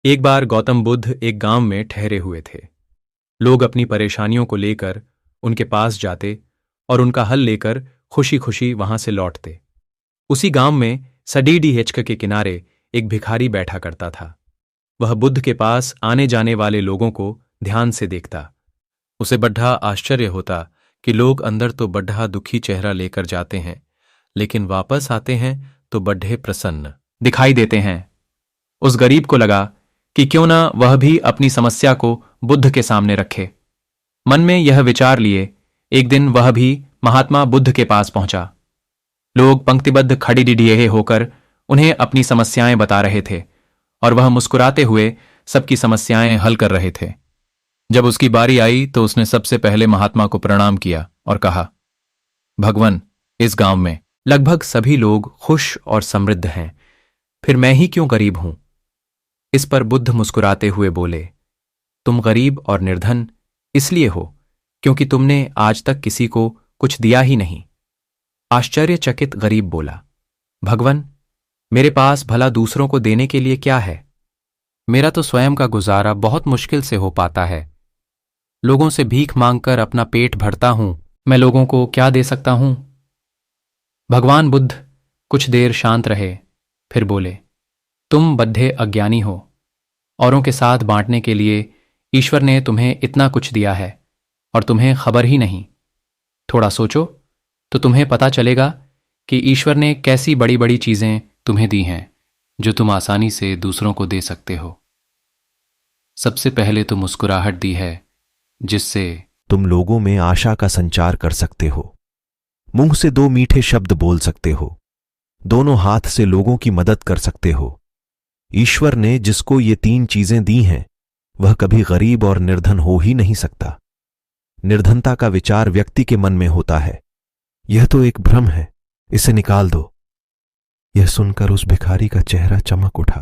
एक बार गौतम बुद्ध एक गांव में ठहरे हुए थे। लोग अपनी परेशानियों को लेकर उनके पास जाते और उनका हल लेकर खुशी खुशी वहां से लौटते। उसी गांव में सडीडी हिचक के किनारे एक भिखारी बैठा करता था। वह बुद्ध के पास आने जाने वाले लोगों को ध्यान से देखता। उसे बड्ढा आश्चर्य होता कि लोग अंदर तो बड्ढा दुखी चेहरा लेकर जाते हैं, लेकिन वापस आते हैं तो बड्ढे प्रसन्न दिखाई देते हैं। उस गरीब को लगा कि क्यों ना वह भी अपनी समस्या को बुद्ध के सामने रखे। मन में यह विचार लिए एक दिन वह भी महात्मा बुद्ध के पास पहुंचा। लोग पंक्तिबद्ध खड़ी डिडिये होकर उन्हें अपनी समस्याएं बता रहे थे और वह मुस्कुराते हुए सबकी समस्याएं हल कर रहे थे। जब उसकी बारी आई तो उसने सबसे पहले महात्मा को प्रणाम किया और कहा, भगवान, इस गांव में लगभग सभी लोग खुश और समृद्ध हैं, फिर मैं ही क्यों गरीब हूं? इस पर बुद्ध मुस्कुराते हुए बोले, तुम गरीब और निर्धन इसलिए हो क्योंकि तुमने आज तक किसी को कुछ दिया ही नहीं। आश्चर्यचकित गरीब बोला, भगवान, मेरे पास भला दूसरों को देने के लिए क्या है? मेरा तो स्वयं का गुजारा बहुत मुश्किल से हो पाता है। लोगों से भीख मांगकर अपना पेट भरता हूं, मैं लोगों को क्या दे सकता हूं? भगवान बुद्ध कुछ देर शांत रहे, फिर बोले, तुम बड्ढे अज्ञानी हो। औरों के साथ बांटने के लिए ईश्वर ने तुम्हें इतना कुछ दिया है और तुम्हें खबर ही नहीं। थोड़ा सोचो तो तुम्हें पता चलेगा कि ईश्वर ने कैसी बड़ी बड़ी चीजें तुम्हें दी हैं जो तुम आसानी से दूसरों को दे सकते हो। सबसे पहले तो मुस्कुराहट दी है जिससे तुम लोगों में आशा का संचार कर सकते हो। मुंह से दो मीठे शब्द बोल सकते हो। दोनों हाथ से लोगों की मदद कर सकते हो। ईश्वर ने जिसको ये तीन चीजें दी हैं वह कभी गरीब और निर्धन हो ही नहीं सकता। निर्धनता का विचार व्यक्ति के मन में होता है। यह तो एक भ्रम है, इसे निकाल दो। यह सुनकर उस भिखारी का चेहरा चमक उठा।